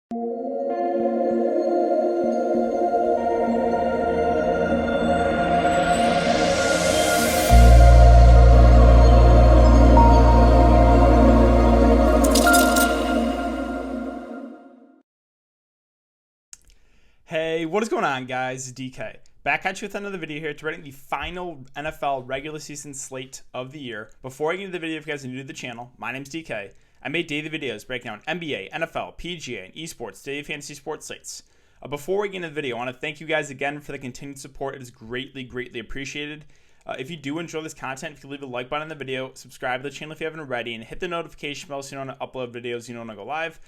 Hey, what is going on, guys? It's DK. Back at you with another video here to writing the final NFL regular season slate of the year. Before I get into the video, if you guys are new to the channel, my name's DK. I make daily videos breaking down NBA, NFL, PGA, and esports daily fantasy sports slates. Before we get into the video, I want to thank you guys again for the continued support. It is greatly appreciated. If you do enjoy this content, if you leave a like button on the video, subscribe to the channel if you haven't already, and hit the notification bell so you don't upload videos, you don't want to go live.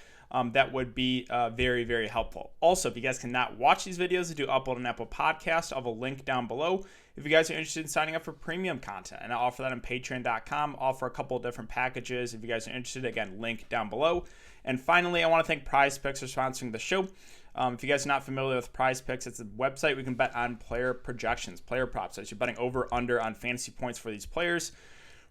That would be very helpful. Also, if you guys cannot watch these videos, I do upload an Apple podcast. I'll have a link down below if you guys are interested in signing up for premium content. And I offer that on patreon.com. I offer a couple of different packages. If you guys are interested, again, link down below. And finally, I want to thank Prize Picks for sponsoring the show. If you guys are not familiar with Prize Picks, it's a website we can bet on player projections, player props. So you're betting over, under on fantasy points for these players.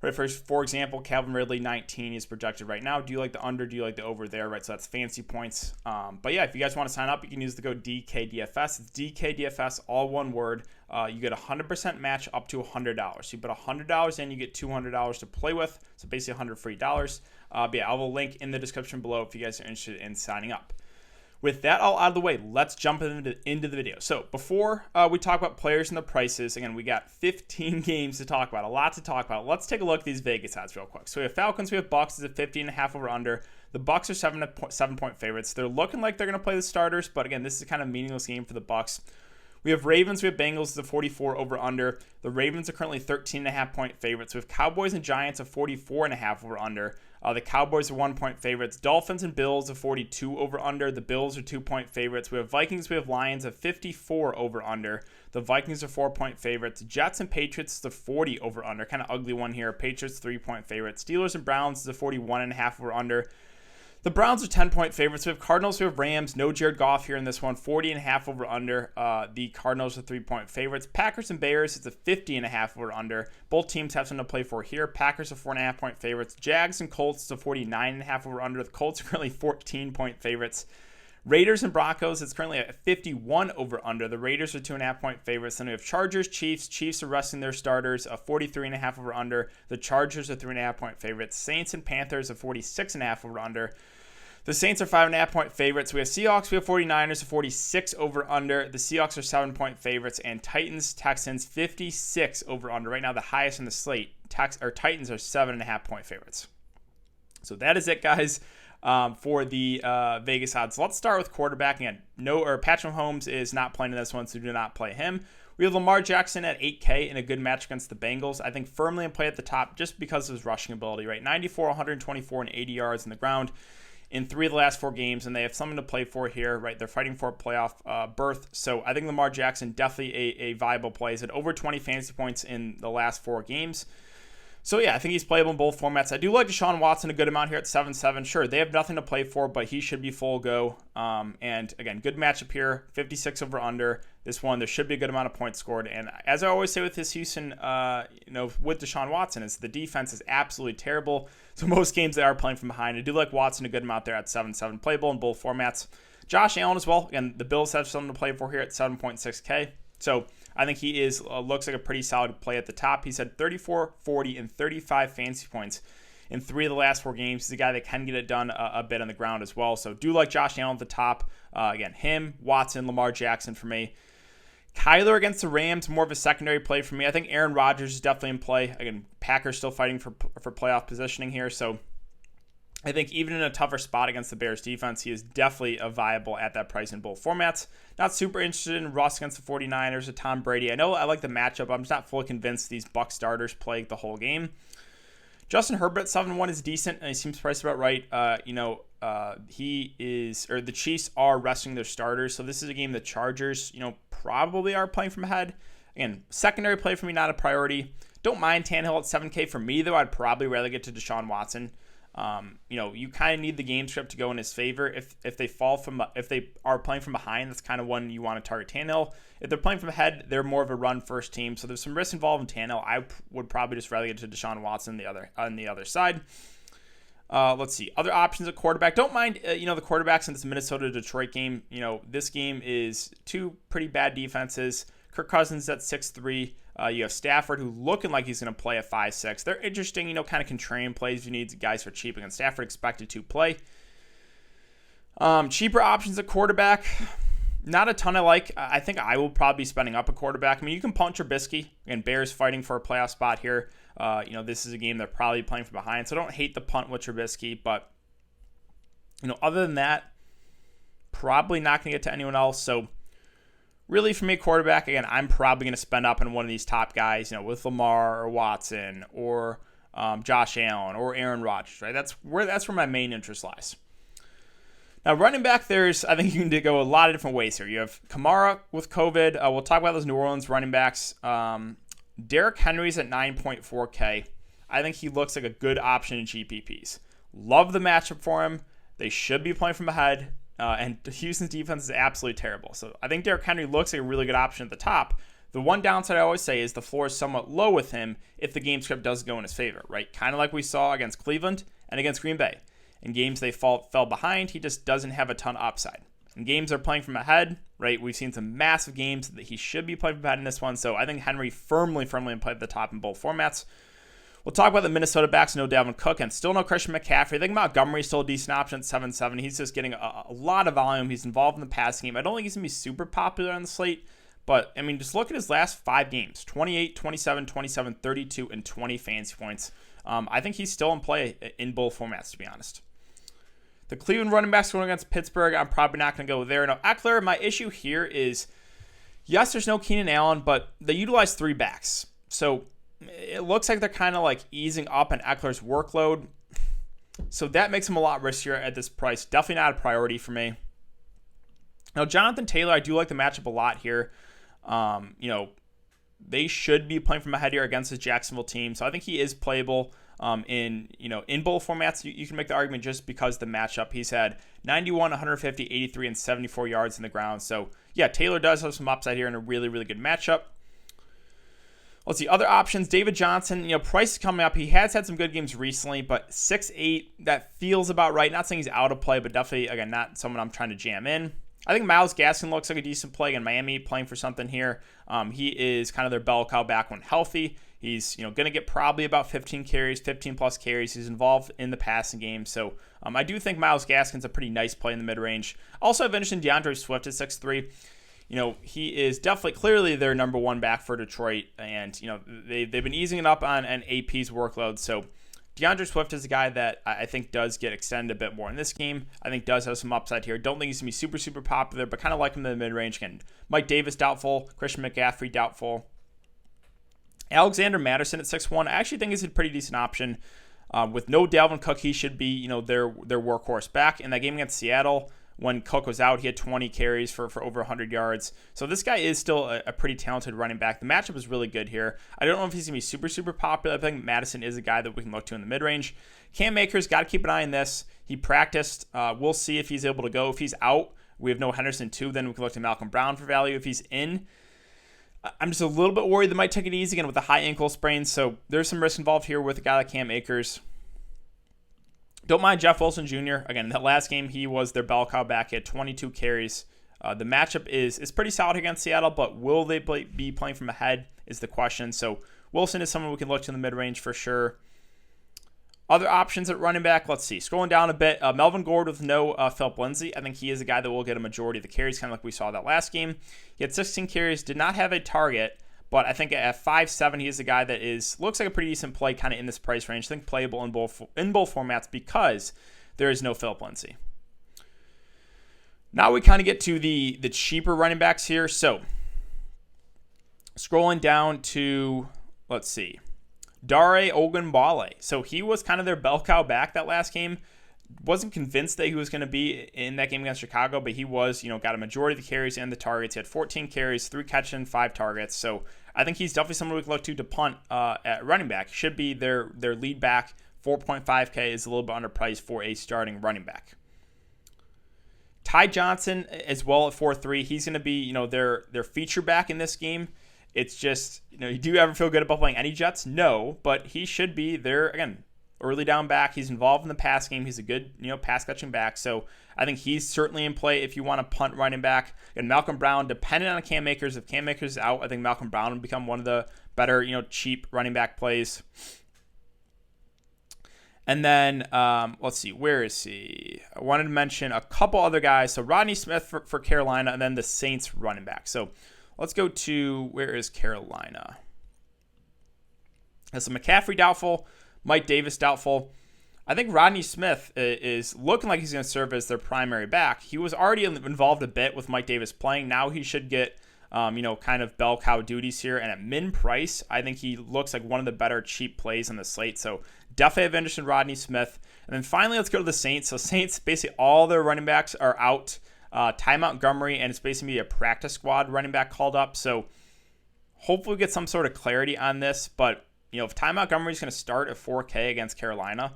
Right, for example, Calvin Ridley, 19 is projected right now. Do you like the under? Do you like the over there? Right, so that's fancy points. But yeah, if you guys want to sign up, you can use the code DKDFS. It's DKDFS, all one word. You get a 100% match up to $100. So you put $100 in, you get $200 to play with. So basically $100 free dollars. But yeah, I'll have a link in the description below if you guys are interested in signing up. With that all out of the way, let's jump into the video. So before we talk about players and the prices, again, we got 15 games to talk about, a lot to talk about. Let's take a look at these Vegas odds real quick. So we have Falcons, we have Bucks, is a 50.5 over under. The Bucks are 7-point favorites. They're looking like they're going to play the starters, but again, this is a kind of meaningless game for the Bucks. We have Ravens, we have Bengals, the 44 over under. The Ravens are currently 13.5-point favorites. We have Cowboys and Giants of 44.5 over under. The Cowboys are 1-point favorites. Dolphins and Bills of 42 over under. The Bills are 2-point favorites. We have Vikings, we have Lions of 54 over under. The Vikings are 4-point favorites. Jets and Patriots, the 40 over under. Kind of ugly one here. Patriots 3-point favorites. Steelers and Browns, the 41.5 over under. The Browns are 10-point favorites. We have Cardinals, we have Rams. No Jared Goff here in this one. 40.5 over under. The Cardinals are 3-point favorites. Packers and Bears, it's a 50.5 over under. Both teams have something to play for here. Packers are 4.5-point favorites. Jags and Colts, it's a 49.5 over under. The Colts are currently 14-point favorites. Raiders and Broncos, it's currently at 51 over under. The Raiders are 2.5-point favorites. Then we have Chargers, Chiefs. Chiefs are resting their starters, a 43.5 over under. The Chargers are 3.5-point favorites. Saints and Panthers are 46.5 over under. The Saints are 5.5-point favorites. We have Seahawks, we have 49ers, 46 over under. The Seahawks are 7-point favorites. And Titans, Texans, 56 over under. Right now, the highest in the slate. Titans are 7.5-point favorites. So that is it, guys. For the Vegas odds. Let's start with quarterback. Again, Patrick Mahomes is not playing in this one, so do not play him. We have Lamar Jackson at 8K in a good match against the Bengals. I think firmly in play at the top just because of his rushing ability, right? 94, 124, and 80 yards in the ground in 3 of the last 4 games, and they have something to play for here, right? They're fighting for a playoff berth, so I think Lamar Jackson definitely a viable play. He's at over 20 fantasy points in the last 4 games. So, yeah, I think he's playable in both formats. I do like Deshaun Watson a good amount here at 7-7. Sure, they have nothing to play for, but he should be full go. And, again, good matchup here, 56 over under. This one, there should be a good amount of points scored. And as I always say with this Houston, with Deshaun Watson, is the defense is absolutely terrible. So most games they are playing from behind. I do like Watson a good amount there at 7-7. Playable in both formats. Josh Allen as well. Again, the Bills have something to play for here at 7.6K. So I think he looks like a pretty solid play at the top. He's had 34, 40, and 35 fantasy points in 3 of the last 4 games. He's a guy that can get it done a bit on the ground as well. So do like Josh Allen at the top. Again, him, Watson, Lamar Jackson for me. Kyler against the Rams, more of a secondary play for me. I think Aaron Rodgers is definitely in play. Again, Packers still fighting for playoff positioning here. So I think even in a tougher spot against the Bears defense, he is definitely a viable at that price in both formats. Not super interested in Russ against the 49ers or Tom Brady. I know I like the matchup. I'm just not fully convinced these Bucs starters play the whole game. Justin Herbert 7-1 is decent, and he seems priced about right. The Chiefs are resting their starters, so this is a game the Chargers, probably are playing from ahead. Again, secondary play for me, not a priority. Don't mind Tannehill at 7K. For me, though, I'd probably rather get to Deshaun Watson. You kind of need the game script to go in his favor. If they are playing from behind, that's kind of when you want to target Tannehill. If they're playing from ahead, they're more of a run first team. So there's some risk involved in Tannehill. I would probably just rather get to Deshaun Watson on the other side. Let's see. Other options at quarterback. Don't mind, the quarterbacks in this Minnesota-Detroit game. This game is two pretty bad defenses. Kirk Cousins at 6'3". You have Stafford, who looking like he's going to play at 5'6". They're interesting, kind of contrarian plays. You need guys for cheap, and Stafford expected to play. Cheaper options at quarterback. Not a ton I like. I think I will probably be spending up a quarterback. I mean, you can punt Trubisky. Again, Bears fighting for a playoff spot here. This is a game they're probably playing from behind, so don't hate the punt with Trubisky. But, other than that, probably not going to get to anyone else. So, really, for me, quarterback, again, I'm probably going to spend up on one of these top guys, with Lamar or Watson or Josh Allen or Aaron Rodgers, right? That's where my main interest lies. Now, running back, I think you can go a lot of different ways here. You have Kamara with COVID. We'll talk about those New Orleans running backs. Derrick Henry's at 9.4K. I think he looks like a good option in GPPs. Love the matchup for him. They should be playing from ahead. And Houston's defense is absolutely terrible. So I think Derrick Henry looks like a really good option at the top. The one downside I always say is the floor is somewhat low with him if the game script does go in his favor, right? Kind of like we saw against Cleveland and against Green Bay. In games they fell behind, he just doesn't have a ton of upside. In games they're playing from ahead, right? We've seen some massive games that he should be playing from ahead in this one. So I think Henry firmly played at the top in both formats. We'll talk about the Minnesota backs. No Dalvin Cook and still no Christian McCaffrey. I think Montgomery's still a decent option at 7.7. He's just getting a lot of volume. He's involved in the passing game. I don't think he's going to be super popular on the slate. But, I mean, just look at his last 5 games. 28, 27, 27, 32, and 20 fantasy points. I think he's still in play in both formats, to be honest. The Cleveland running backs going against Pittsburgh, I'm probably not going to go there. Now, Eckler, my issue here is, yes, there's no Keenan Allen, but they utilize 3 backs. So it looks like they're kind of like easing up on Eckler's workload. So that makes him a lot riskier at this price. Definitely not a priority for me. Now, Jonathan Taylor, I do like the matchup a lot here. They should be playing from ahead here against the Jacksonville team. So I think he is playable. In both formats, you can make the argument just because the matchup. He's had 91, 150, 83, and 74 yards in the ground. So, yeah, Taylor does have some upside here in a really, really good matchup. Let's see, other options. David Johnson, price is coming up. He has had some good games recently, but 6'8", that feels about right. Not saying he's out of play, but definitely, again, not someone I'm trying to jam in. I think Myles Gaskin looks like a decent play in Miami, playing for something here. He is kind of their bell cow back when healthy. He's going to get probably about 15 carries, 15-plus carries. He's involved in the passing game. So I do think Myles Gaskin's a pretty nice play in the mid-range. Also, I've mentioned DeAndre Swift at 6'3". He is definitely clearly their number one back for Detroit. And, they've been easing it up on an AP's workload. So DeAndre Swift is a guy that I think does get extended a bit more in this game. I think does have some upside here. Don't think he's going to be super, super popular, but kind of like him in the mid-range. Again, Mike Davis, doubtful. Christian McCaffrey, doubtful. Alexander Mattison at 6'1", I actually think is a pretty decent option. With no Dalvin Cook, he should be, their workhorse back. In that game against Seattle, when Cook was out, he had 20 carries for over 100 yards. So this guy is still a pretty talented running back. The matchup is really good here. I don't know if he's going to be super, super popular. I think Madison is a guy that we can look to in the mid-range. Cam Akers, got to keep an eye on this. He practiced. We'll see if he's able to go. If he's out, we have no Henderson too. Then we can look to Malcolm Brown for value. If he's in, I'm just a little bit worried they might take it easy again with a high ankle sprain. So there's some risk involved here with a guy like Cam Akers. Don't mind Jeff Wilson Jr. Again, in that last game, he was their bell cow back. He had 22 carries. The matchup is pretty solid against Seattle, but will they be playing from ahead is the question. So Wilson is someone we can look to in the mid-range for sure. Other options at running back, let's see. Scrolling down a bit, Melvin Gordon with no Philip Lindsay. I think he is a guy that will get a majority of the carries, kind of like we saw that last game. He had 16 carries, did not have a target, but I think at 5'7", he is a guy that looks like a pretty decent play kind of in this price range. I think playable in both formats because there is no Philip Lindsay. Now we kind of get to the cheaper running backs here. So scrolling down to, let's see, Dare Ogunbowale. So he was kind of their bell cow back that last game. Wasn't convinced that he was going to be in that game against Chicago, but he was, got a majority of the carries and the targets. He had 14 carries, 3 catches, and 5 targets. So I think he's definitely someone we can look to punt at running back. Should be their lead back. 4.5K is a little bit underpriced for a starting running back. Ty Johnson as well at 4.3. He's going to be, their feature back in this game. It's just, do you ever feel good about playing any Jets? No, but he should be their, again, early down back. He's involved in the pass game. He's a good, pass catching back. So I think he's certainly in play if you want to punt running back. And Malcolm Brown, depending on Cam Akers, if Cam Akers is out, I think Malcolm Brown will become one of the better, cheap running back plays. And then, let's see, where is he? I wanted to mention a couple other guys. So Rodney Smith for Carolina, and then the Saints running back. So let's go to, where is Carolina? So McCaffrey doubtful, Mike Davis doubtful. I think Rodney Smith is looking like he's going to serve as their primary back. He was already involved a bit with Mike Davis playing. Now he should get, kind of bell cow duties here. And at min price, I think he looks like one of the better cheap plays on the slate. So definitely have interest in Rodney Smith. And then finally, let's go to the Saints. So Saints, basically all their running backs are out. Ty Montgomery, and it's basically a practice squad running back called up. So hopefully we get some sort of clarity on this. But, if Ty Montgomery is going to start at 4K against Carolina,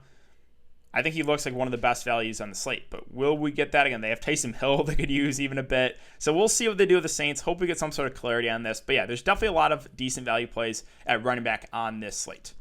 I think he looks like one of the best values on the slate. But will we get that again? They have Taysom Hill they could use even a bit. So we'll see what they do with the Saints. Hope we get some sort of clarity on this. But yeah, there's definitely a lot of decent value plays at running back on this slate.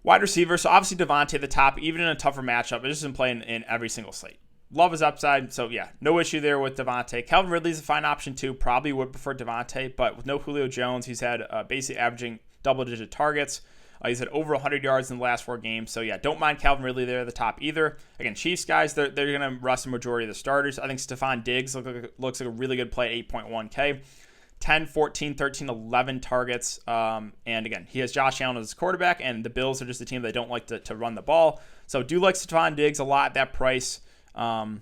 Wide receiver, so obviously Devontae at the top, even in a tougher matchup. It's just been playing in every single slate. Love his upside, so yeah, no issue there with Devontae. Calvin Ridley's a fine option too. Probably would prefer Devontae, but with no Julio Jones, he's had basically averaging double-digit targets. He's had over 100 yards in the last 4 games. So, yeah, don't mind Calvin Ridley there at the top either. Again, Chiefs guys, they're going to rest the majority of the starters. I think Stephon Diggs looks like a really good play at 8.1K. 10, 14, 13, 11 targets. And, again, he has Josh Allen as his quarterback, and the Bills are just a team that don't like to run the ball. So, do like Stephon Diggs a lot at that price. Hopkins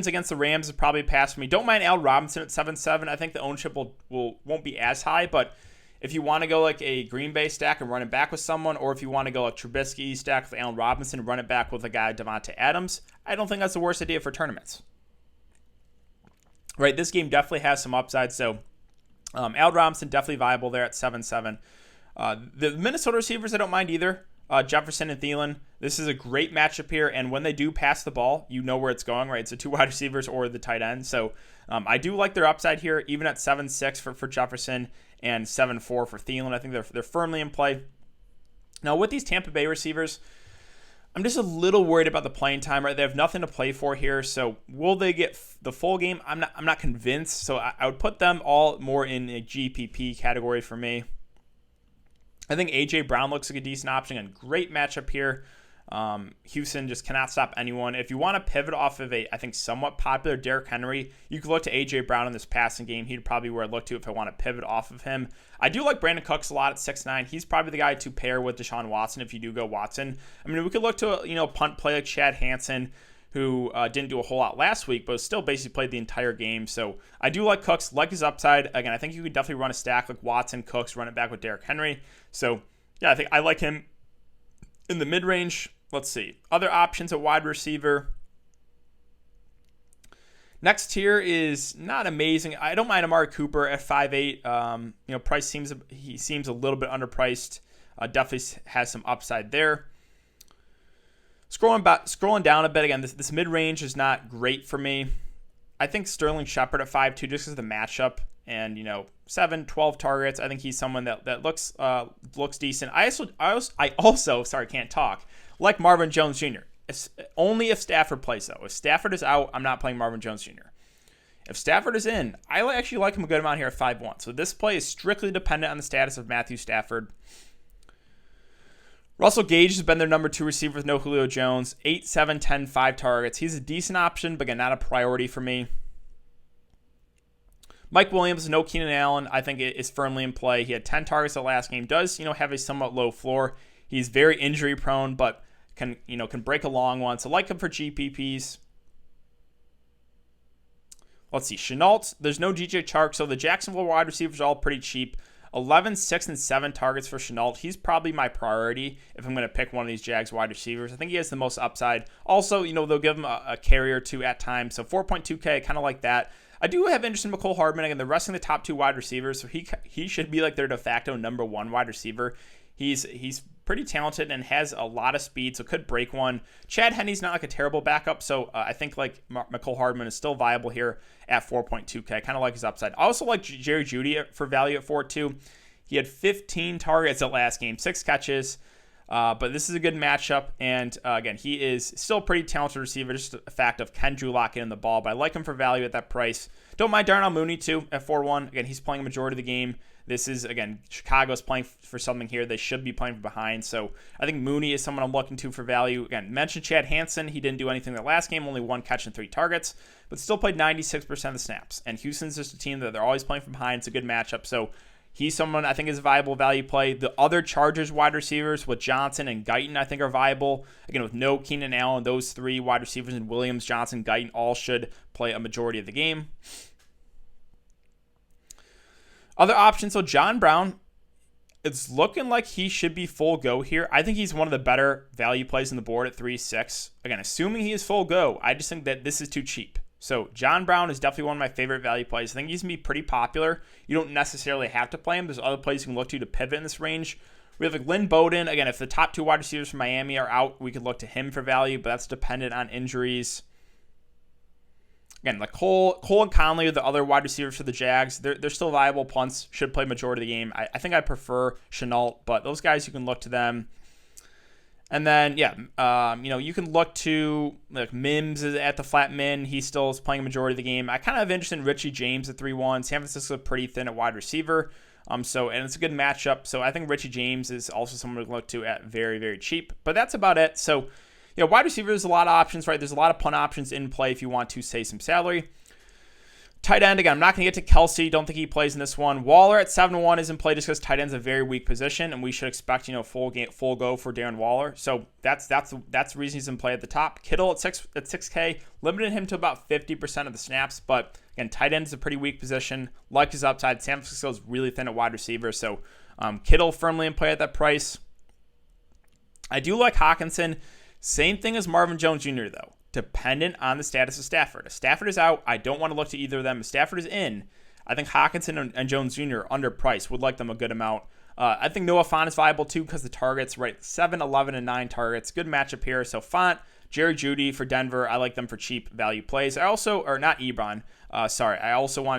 against the Rams is probably a pass for me. Don't mind Al Robinson at 7.7. I think the ownership won't be as high, but if you want to go like a Green Bay stack and run it back with someone, or if you want to go a Trubisky stack with Allen Robinson and run it back with a guy, Devontae Adams, I don't think that's the worst idea for tournaments. Right, this game definitely has some upside, so Allen Robinson definitely viable there at 7.7. The Minnesota receivers I don't mind either. Jefferson and Thielen. This is a great matchup here, and when they do pass the ball, you know where it's going, right? It's the 2 wide receivers or the tight end. So I do like their upside here, even at 7.6 for Jefferson and 7.4 for Thielen. I think they're firmly in play. Now, with these Tampa Bay receivers, I'm just a little worried about the playing time, right? They have nothing to play for here, so will they get the full game? I'm not convinced, so I would put them all more in a GPP category for me. I think A.J. Brown looks like a decent option and great matchup here. Houston just cannot stop anyone. If you want to pivot off of I think somewhat popular Derrick Henry, you could look to A.J. Brown in this passing game. He'd probably be where I'd look to if I want to pivot off of him. I do like Brandon Cooks a lot at 6'9". He's probably the guy to pair with Deshaun Watson if you do go Watson. I mean, we could look to a punt play like Chad Hansen, who didn't do a whole lot last week, but still basically played the entire game. So I do like Cooks, like his upside. Again, I think you could definitely run a stack like Watson, Cooks, run it back with Derrick Henry. So yeah, I think I like him in the mid-range. Let's see. Other options at wide receiver. Next tier is not amazing. I don't mind Amari Cooper at 5.8. Price seems a little bit underpriced. Definitely has some upside there. Scrolling down a bit, again, this mid-range is not great for me. I think Sterling Shepard at 5.2 just because of the matchup and, 7, 12 targets. I think he's someone that looks decent. I also can't talk, like Marvin Jones Jr. Only if Stafford plays, though. If Stafford is out, I'm not playing Marvin Jones Jr. If Stafford is in, I actually like him a good amount here at 5.1. So this play is strictly dependent on the status of Matthew Stafford. Russell Gage has been their number 2 receiver with no Julio Jones. 8, 7, 10, 5 targets. He's a decent option, but again, not a priority for me. Mike Williams, no Keenan Allen, I think is firmly in play. He had 10 targets the last game. Does, have a somewhat low floor. He's very injury prone, but can break a long one. So like him for GPPs. Let's see. Chenault, there's no DJ Chark, so the Jacksonville wide receivers are all pretty cheap. 11, 6, and 7 targets for Chenault. He's probably my priority if I'm going to pick one of these Jags wide receivers. I think he has the most upside. Also, they'll give him a carry or two at times. So 4.2K, kind of like that. I do have interest in McCole Hardman. Again, they're resting the top 2 wide receivers, so he should be like their de facto number 1 wide receiver. He's pretty talented and has a lot of speed, so could break one. Chad Henne's not like a terrible backup, so I think like McCole Hardman is still viable here at 4.2K. Kind of like his upside. I also like Jerry Jeudy for value at 4.2. He had 15 targets at last game, 6 catches. But this is a good matchup, and again, he is still a pretty talented receiver, just a fact of can Drew lock in the ball, but I like him for value at that price. Don't mind Darnell Mooney, too, at 4-1. Again, he's playing a majority of the game. This is, again, Chicago's playing for something here. They should be playing from behind, so I think Mooney is someone I'm looking to for value. Again, mentioned Chad Hansen. He didn't do anything that last game, only 1 catch and 3 targets, but still played 96% of the snaps, and Houston's just a team that they're always playing from behind. It's a good matchup, so he's someone I think is a viable value play. The other Chargers wide receivers with Johnson and Guyton I think are viable. Again, with no Keenan Allen, those 3 wide receivers and Williams, Johnson, Guyton all should play a majority of the game. Other options, so John Brown, it's looking like he should be full go here. I think he's one of the better value plays on the board at 3.6. Again, assuming he is full go, I just think that this is too cheap. So John Brown is definitely one of my favorite value plays. I think he's going to be pretty popular. You don't necessarily have to play him. There's other plays you can look to pivot in this range. We have like Lynn Bowden. Again, if the top 2 wide receivers from Miami are out, we could look to him for value, but that's dependent on injuries. Again, like Cole and Conley are the other wide receivers for the Jags. They're still viable punts. Should play majority of the game. I think I prefer Chenault, but those guys, you can look to them. And then, you can look to, like, Mims is at the flat min. He still is playing a majority of the game. I kind of have interest in Richie James at 3-1. San Francisco pretty thin at wide receiver. And it's a good matchup. So I think Richie James is also someone to look to at very, very cheap. But that's about it. So, wide receiver, there's a lot of options, right? There's a lot of punt options in play if you want to save some salary. Tight end, again, I'm not going to get to Kelsey. Don't think he plays in this one. Waller at 7-1 is in play just because tight end's a very weak position, and we should expect, full go for Darren Waller. So that's the reason he's in play at the top. Kittle at 6K, limited him to about 50% of the snaps, but again, tight end is a pretty weak position. Like his upside, San Francisco is really thin at wide receiver, so Kittle firmly in play at that price. I do like Hawkinson. Same thing as Marvin Jones Jr., though. Dependent on the status of Stafford. If Stafford is out, I don't want to look to either of them. If Stafford is in, I think Hawkinson and Jones Jr. are underpriced. Would like them a good amount. I think Noah Fant is viable too because the targets, right? 7, 11, and 9 targets. Good matchup here. So Fant, Jerry Jeudy for Denver. I like them for cheap value plays. I also wanted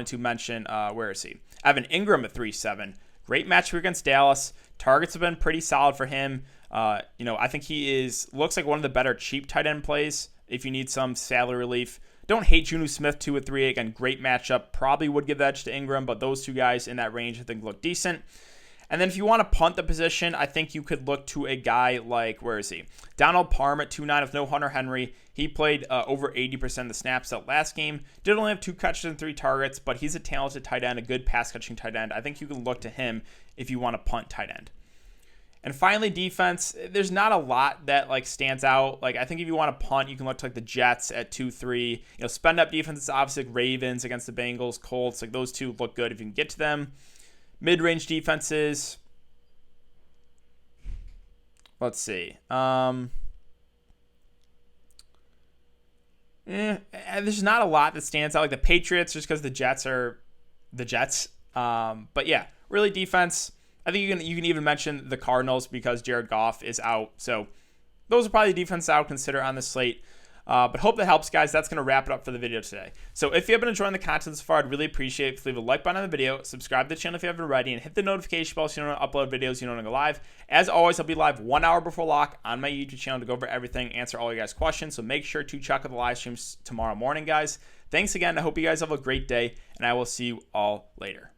to mention, where is he? Evan Ingram at 3.7. Great matchup against Dallas. Targets have been pretty solid for him. I think he looks like one of the better cheap tight end plays if you need some salary relief. Don't hate Juju Smith 2 at 3. Again, great matchup. Probably would give the edge to Ingram, but those 2 guys in that range I think look decent. And then if you want to punt the position, I think you could look to a guy like, where is he? Donald Parham at 2.9 with no Hunter Henry. He played over 80% of the snaps that last game. Did only have 2 catches and 3 targets, but he's a talented tight end, a good pass-catching tight end. I think you can look to him if you want to punt tight end. And finally, defense, there's not a lot that stands out. I think if you want to punt, you can look to the Jets at 2-3. Spend up defense is obviously Ravens against the Bengals, Colts. Those 2 look good if you can get to them. Mid-range defenses. Let's see. There's not a lot that stands out. Like the Patriots, just because the Jets are the Jets. But yeah, really defense. I think you can even mention the Cardinals because Jared Goff is out. So those are probably the defenses I would consider on the slate. But hope that helps, guys. That's going to wrap it up for the video today. So if you have been enjoying the content so far, I'd really appreciate it if you leave a like button on the video, subscribe to the channel if you haven't already, and hit the notification bell so you don't upload videos you don't go live. As always, I'll be live 1 hour before lock on my YouTube channel to go over everything, answer all your guys' questions. So make sure to check out the live streams tomorrow morning, guys. Thanks again. I hope you guys have a great day, and I will see you all later.